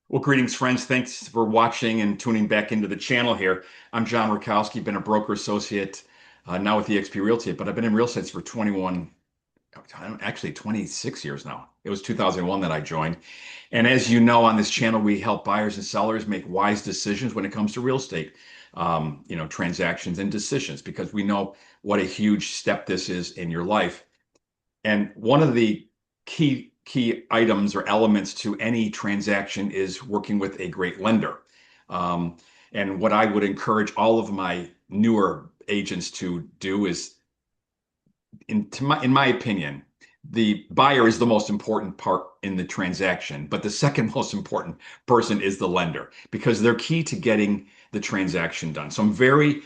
Well, greetings, friends. Thanks for watching and tuning back into the channel here. I'm John Rurkowski, been a broker associate now with eXp Realty, but I've been in real estate for 21, actually 26 years now. It was 2001 that I joined. And as you know, on this channel, we help buyers and sellers make wise decisions when it comes to real estate, transactions and decisions, because we know what a huge step this is in your life. And one of the key items or elements to any transaction is working with a great lender. Um, and what I would encourage all of my newer agents to do is, in my opinion, the buyer is the most important part in the transaction, but the second most important person is the lender because they're key to getting the transaction done. So I'm very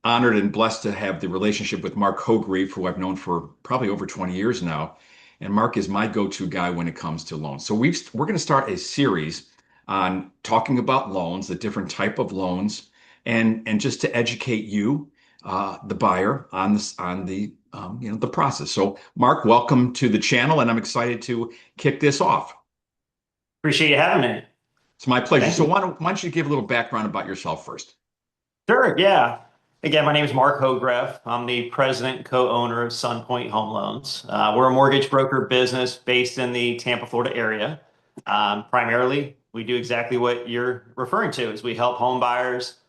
honored and blessed to have the relationship with Mark Hogrefe, who I've known for probably over 20 years now. And Mark is my go-to guy when it comes to loans. So we're going to start a series on talking about loans, the different type of loans, and just to educate you, the buyer, on the process. So, Mark, welcome to the channel, and I'm excited to kick this off. Appreciate you having me. It's my pleasure. Thank So, you. why don't you give a little background about yourself first? Sure, yeah. Again, my name is Mark Hogrefe. I'm the president and co-owner of SunPoint Home Loans. We're a mortgage broker business based in the Tampa, Florida area. Primarily, we do exactly what you're referring to, is we help home buyers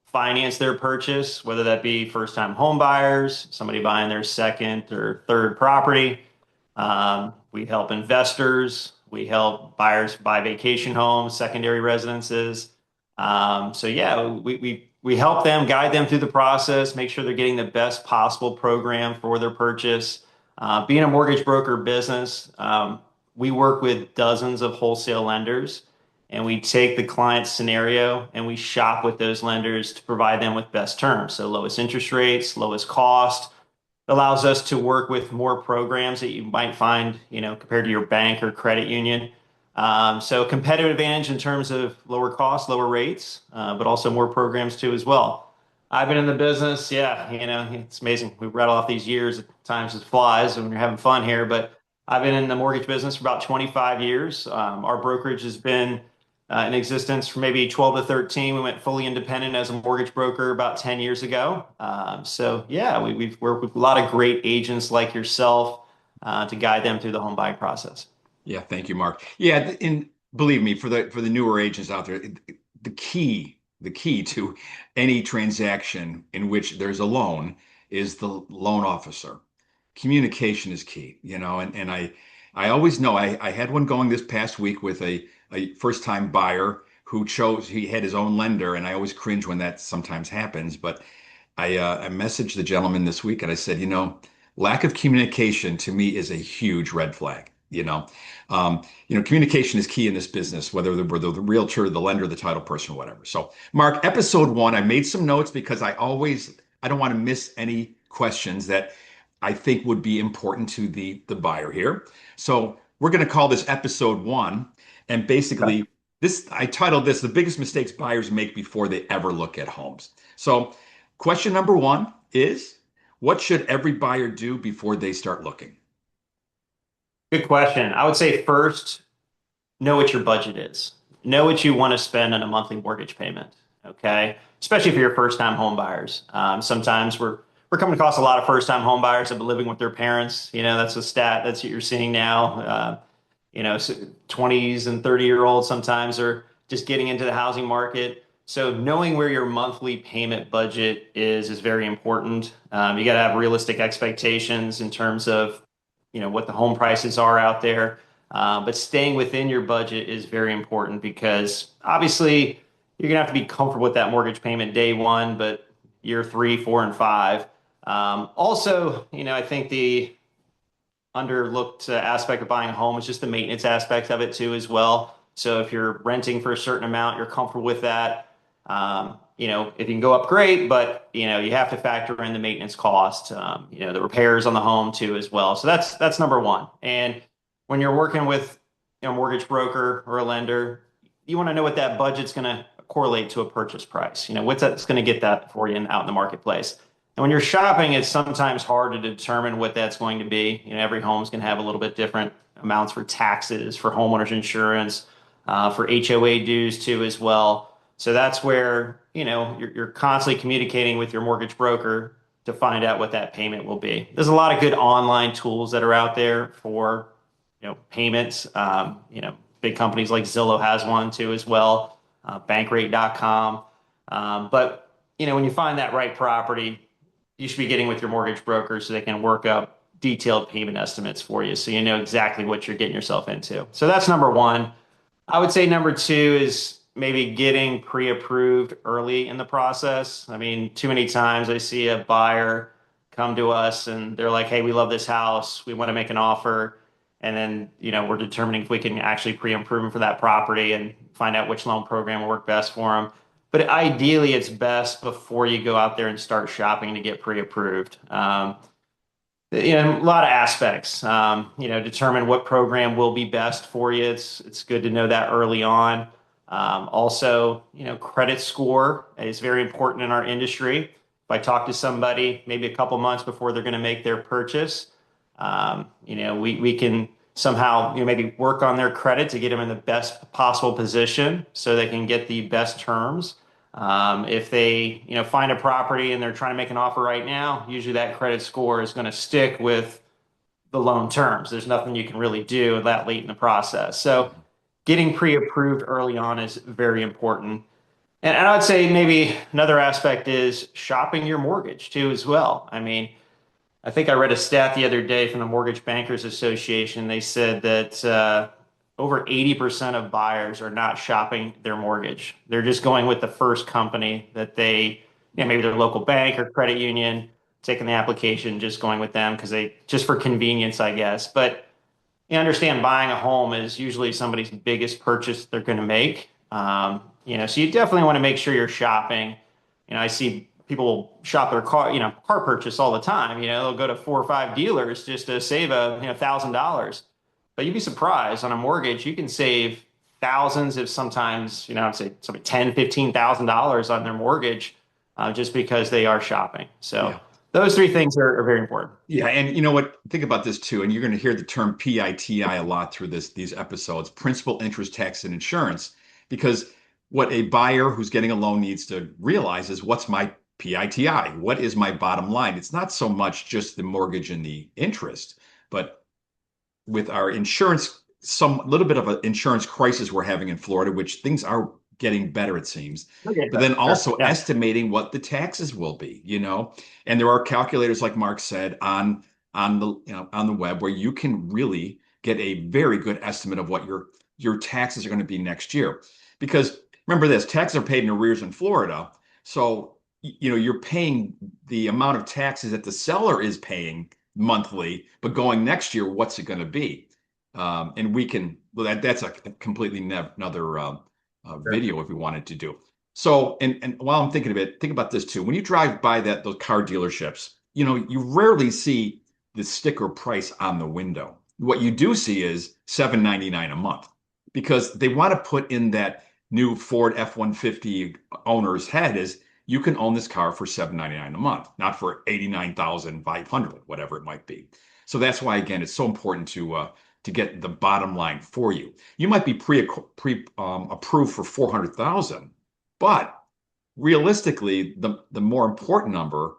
finance their purchase, whether that be first-time home buyers, somebody buying their second or third property. We help investors. We help buyers buy vacation homes, secondary residences. So yeah, we help them, guide them through the process, make sure they're getting the best possible program for their purchase. Being a mortgage broker business, we work with dozens of wholesale lenders, and we take the client's scenario and we shop with those lenders to provide them with best terms. So lowest interest rates, lowest cost, allows us to work with more programs that you might find, compared to your bank or credit union. So competitive advantage in terms of lower costs, lower rates, but also more programs too as well. I've been in the business, yeah, it's amazing. We rattle off these years, at times it flies when you're having fun here, but I've been in the mortgage business for about 25 years. Our brokerage has been in existence for maybe 12 to 13. We went fully independent as a mortgage broker about 10 years ago. So yeah, we've worked with a lot of great agents like yourself to guide them through the home buying process. Yeah, thank you, Mark. Yeah, and believe me, for the newer agents out there, the key to any transaction in which there's a loan is the loan officer. Communication is key, and I always know I had one going this past week with a first-time buyer who he had his own lender, and I always cringe when that sometimes happens, but I messaged the gentleman this week and I said, lack of communication to me is a huge red flag. Communication is key in this business, whether we're the realtor, the lender, the title person, or whatever. So, Mark, episode one, I made some notes because I don't want to miss any questions that I think would be important to the buyer here. So we're going to call this episode one, and Okay. basically this I titled this "The Biggest Mistakes Buyers Make Before They Ever Look at Homes." So, question number one is, what should every buyer do before they start looking? Good question. I would say first, know what your budget is. Know what you want to spend on a monthly mortgage payment. Okay, especially for your first-time home buyers. Sometimes we're coming across a lot of first-time home buyers that have been living with their parents. That's a stat. That's what you're seeing now. 20s and 30-year-olds sometimes are just getting into the housing market. So knowing where your monthly payment budget is very important. You got to have realistic expectations in terms of what the home prices are out there. But staying within your budget is very important because obviously you're gonna have to be comfortable with that mortgage payment day one, but year three, four, and five. Also, I think the underlooked aspect of buying a home is just the maintenance aspect of it too as well. So if you're renting for a certain amount, you're comfortable with that. If you can go up, great, but you have to factor in the maintenance cost, the repairs on the home too as well. So that's number one. And when you're working with a mortgage broker or a lender, you want to know what that budget's going to correlate to a purchase price. What's that's going to get that for you out in the marketplace. And when you're shopping, it's sometimes hard to determine what that's going to be. Every home's going to have a little bit different amounts for taxes, for homeowners insurance, for HOA dues too as well. So that's where, you're constantly communicating with your mortgage broker to find out what that payment will be. There's a lot of good online tools that are out there for, payments. Big companies like Zillow has one too as well, bankrate.com. But, when you find that right property, you should be getting with your mortgage broker so they can work up detailed payment estimates for you so you know exactly what you're getting yourself into. So that's number one. I would say number two is maybe getting pre-approved early in the process. I mean, too many times I see a buyer come to us and they're like, "Hey, we love this house. We want to make an offer." And then, we're determining if we can actually pre-approve them for that property and find out which loan program will work best for them. But ideally, it's best before you go out there and start shopping to get pre-approved. A lot of aspects. Determine what program will be best for you. It's good to know that early on. Also, credit score is very important in our industry. If I talk to somebody maybe a couple months before they're going to make their purchase, we can somehow maybe work on their credit to get them in the best possible position so they can get the best terms. If they, find a property and they're trying to make an offer right now, usually that credit score is going to stick with the loan terms. There's nothing you can really do that late in the process. So getting pre-approved early on is very important. And I would say maybe another aspect is shopping your mortgage too as well. I mean, I think I read a stat the other day from the Mortgage Bankers Association. They said that over 80% of buyers are not shopping their mortgage. They're just going with the first company that maybe their local bank or credit union, taking the application, just going with them because just for convenience, I guess. But you understand buying a home is usually somebody's biggest purchase they're going to make. So you definitely want to make sure you're shopping. I see people shop their car purchase all the time. They'll go to 4 or 5 dealers just to save $1,000. But you'd be surprised on a mortgage, you can save thousands, if sometimes, I'd say something $10,000, $15,000 on their mortgage just because they are shopping. So Yeah. those three things are very important. Yeah, and you know what? Think about this too, and you're going to hear the term PITI a lot through these episodes, principal, interest, tax, and insurance, because what a buyer who's getting a loan needs to realize is what's my PITI? What is my bottom line? It's not so much just the mortgage and the interest, but with our insurance, some little bit of an insurance crisis we're having in Florida, which things are getting better, it seems. Okay, But then sure. also Yeah. estimating what the taxes will be, and there are calculators, like Mark said, on the web where you can really get a very good estimate of what your taxes are going to be next year. Because remember this, taxes are paid in arrears in Florida, so you're paying the amount of taxes that the seller is paying monthly, but going next year, what's it going to be? And we can, well, that's a completely another Sure. video if we wanted to do. So, and while I'm thinking of it, think about this too. When you drive by those car dealerships, you rarely see the sticker price on the window. What you do see is $7.99 a month because they want to put in that new Ford F-150 owner's head is you can own this car for $7.99 a month, not for $89,500, whatever it might be. So that's why, again, it's so important to get the bottom line for you. You might be pre approved for 400,000, but realistically, the more important number,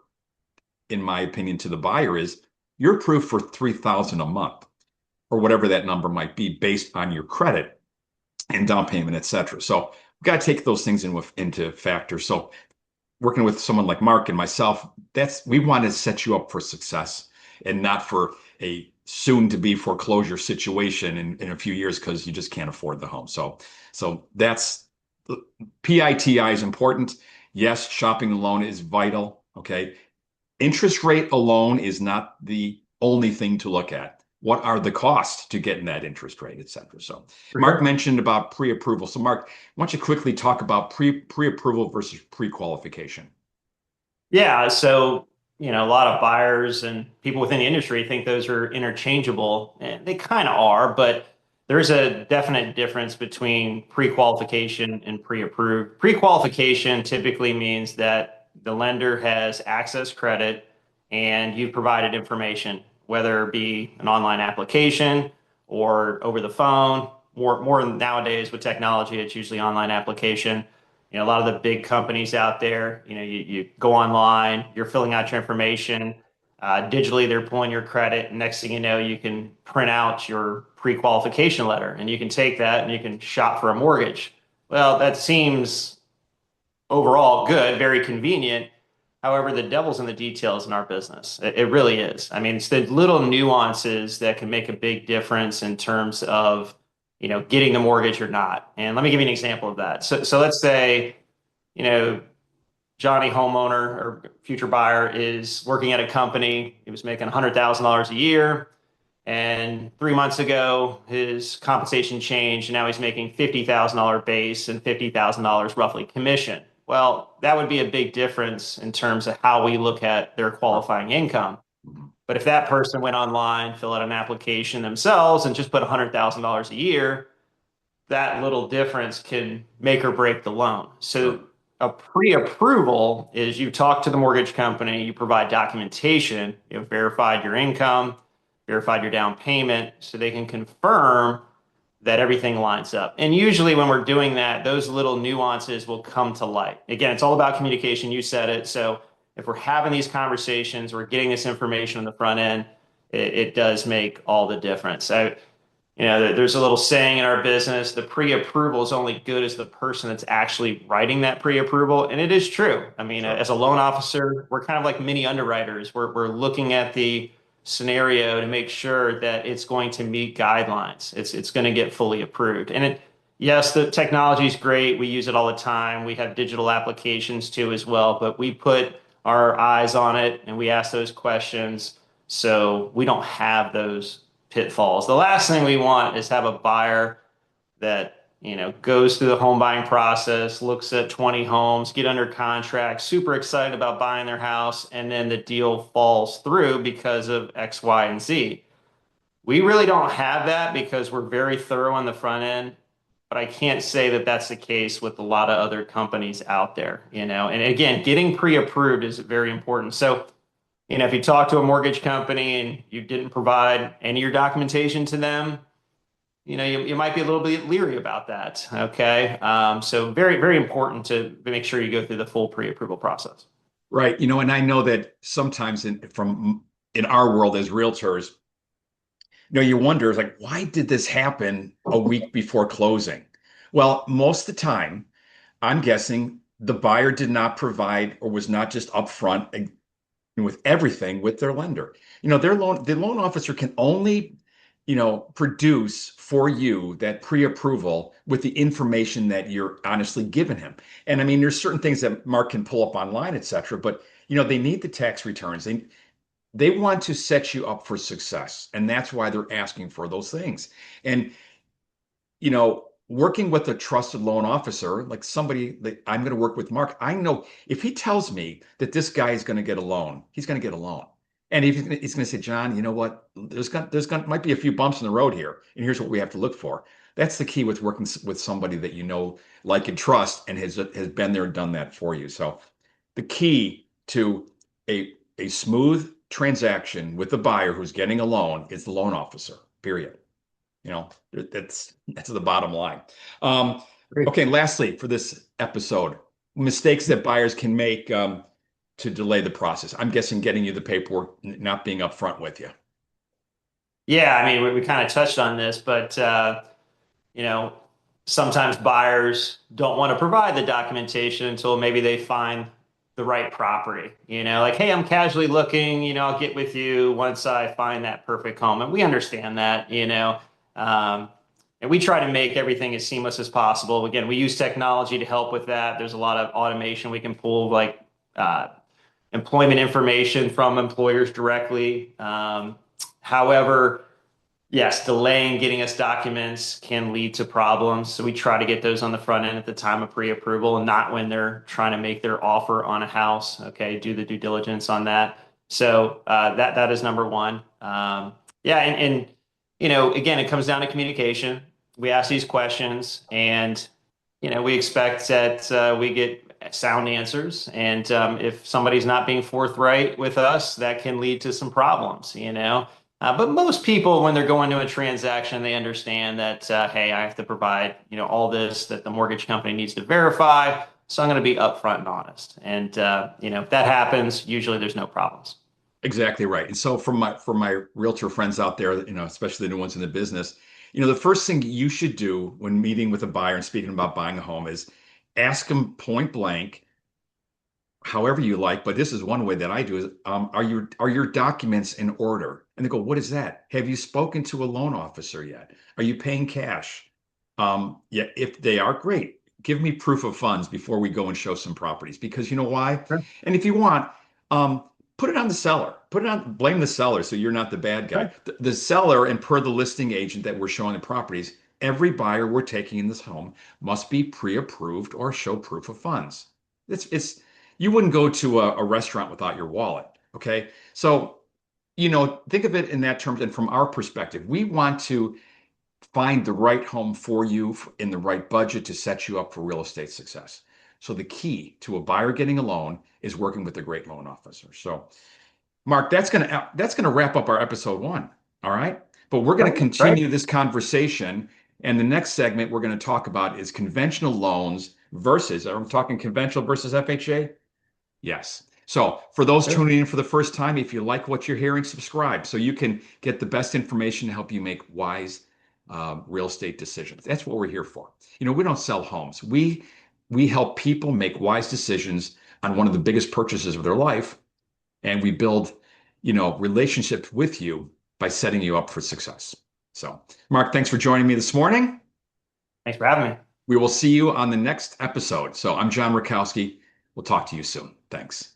in my opinion, to the buyer is you're approved for 3,000 a month, or whatever that number might be, based on your credit and down payment, etc. So we've got to take those things into factor. So working with someone like Mark and myself, we want to set you up for success and not for a soon to be foreclosure situation in a few years because you just can't afford the home. So that's PITI is important. Yes, shopping alone is vital. Okay. Interest rate alone is not the only thing to look at. What are the costs to getting that interest rate, et cetera? So For Mark sure. mentioned about pre-approval. So Mark, why don't you quickly talk about pre-approval versus pre-qualification? Yeah. So, a lot of buyers and people within the industry think those are interchangeable, and they kind of are, but there's a definite difference between pre-qualification and pre-approved. Pre-qualification typically means that the lender has access credit and you've provided information, whether it be an online application or over the phone. more nowadays with technology, it's usually online application. A lot of the big companies out there, you go online, you're filling out your information, digitally they're pulling your credit. And next thing you know, you can print out your pre-qualification letter and you can take that and you can shop for a mortgage. Well, that seems overall good, very convenient. However, the devil's in the details in our business. It really is. I mean, it's the little nuances that can make a big difference in terms of, getting the mortgage or not. And let me give you an example of that. So let's say, you know, Johnny homeowner or future buyer is working at a company. He was making $100,000 a year. And 3 months ago, his compensation changed, and now he's making $50,000 base and $50,000 roughly commission. Well, that would be a big difference in terms of how we look at their qualifying income. Mhm. But if that person went online, fill out an application themselves, and just put $100,000 a year, that little difference can make or break the loan. Sure. So a pre-approval is you talk to the mortgage company, you provide documentation, you've verified your income, verified your down payment, so they can confirm that everything lines up. And usually when we're doing that, those little nuances will come to light. Again, it's all about communication. You said it. So if we're having these conversations, we're getting this information on the front end, it does make all the difference. There's a little saying in our business, the pre-approval is only good as the person that's actually writing that pre-approval. And it is true. I mean, Sure. as a loan officer, we're kind of like mini underwriters. We're looking at the scenario to make sure that it's going to meet guidelines. It's going to get fully approved. Yes, the technology is great. We use it all the time. We have digital applications too as well, but we put our eyes on it and we ask those questions so we don't have those pitfalls. The last thing we want is have a buyer that goes through the home buying process, looks at 20 homes, get under contract, super excited about buying their house, and then the deal falls through because of X, Y, and Z. We really don't have that because we're very thorough on the front end, but I can't say that that's the case with a lot of other companies out there. And again, getting pre-approved is very important. So if you talk to a mortgage company and you didn't provide any of your documentation to them, you might be a little bit leery about that. Okay. So very, very important to make sure you go through the full pre-approval process. Right. And I know that sometimes in our world as realtors, you wonder, like, why did this happen a week before closing? Well, most of the time, I'm guessing the buyer did not provide or was not just upfront with everything with their lender. The loan officer can only, produce for you that pre-approval with the information that you're honestly giving him. And I mean, there's certain things that Mark can pull up online, et cetera, but they need the tax returns. They want to set you up for success. And that's why they're asking for those things. And, working with a trusted loan officer, like somebody that I'm going to work with Mark, I know if he tells me that this guy is going to get a loan, he's going to get a loan. And he's going to say, John, you know what? Might be a few bumps in the road here. And here's what we have to look for. That's the key with working with somebody that like, and trust, and has been there and done that for you. So the key to a smooth transaction with the buyer who's getting a loan is the loan officer, period. That's the bottom line. Um, Great. okay, lastly, for this episode, mistakes that buyers can make to delay the process. I'm guessing getting you the paperwork, not being upfront with you. Yeah, I mean, we kind of touched on this, but you know, sometimes buyers don't want to provide the documentation until maybe they find the right property. Like, hey, I'm casually looking, I'll get with you once I find that perfect home. And we understand that. Um, and we try to make everything as seamless as possible. Again, we use technology to help with that. There's a lot of automation we can pull, like uh, employment information from employers directly. However, yes, delaying getting us documents can lead to problems. So we try to get those on the front end at the time of pre-approval and not when they're trying to make their offer on a house. Okay, do the due diligence on that. So that is number one. Yeah, and again, it comes down to communication. We ask these questions, and we expect that we get sound answers. And if somebody's not being forthright with us, that can lead to some problems. But most people, when they're going to a transaction, they understand that, hey, I have to provide, all this that the mortgage company needs to verify. So I'm going to be upfront and honest. And, if that happens, usually there's no problems. Exactly right. And so for my realtor friends out there, especially the ones in the business, the first thing you should do when meeting with a buyer and speaking about buying a home is ask them point blank, however you like, but this is one way that I do is, are your documents in order? And they go, what is that? Have you spoken to a loan officer yet? Are you paying cash? Yeah, if they are, great. Give me proof of funds before we go and show some properties, because you know why? Sure. And if you want, um, put it on the seller. Blame the seller so you're not the bad guy. Sure. The seller, and per the listing agent that we're showing the properties, every buyer we're taking in this home must be pre-approved or show proof of funds. It's you wouldn't go to a restaurant without your wallet. Okay. So, think of it in that terms. And from our perspective, we want to find the right home for you in the right budget to set you up for real estate success. So the key to a buyer getting a loan is working with a great loan officer. So, Mark, that's gonna wrap up our episode one. All right. But we're going to Great. continue this conversation. And the next segment we're going to talk about is conventional loans versus, are we talking conventional versus FHA? Yes. So for those Sure. tuning in for the first time, if you like what you're hearing, subscribe so you can get the best information to help you make wise real estate decisions. That's what we're here for. We don't sell homes. We help people make wise decisions on one of the biggest purchases of their life, and we build, relationships with you by setting you up for success. So, Mark, thanks for joining me this morning. Thanks for having me. We will see you on the next episode. So I'm John Rurkowski. We'll talk to you soon. Thanks.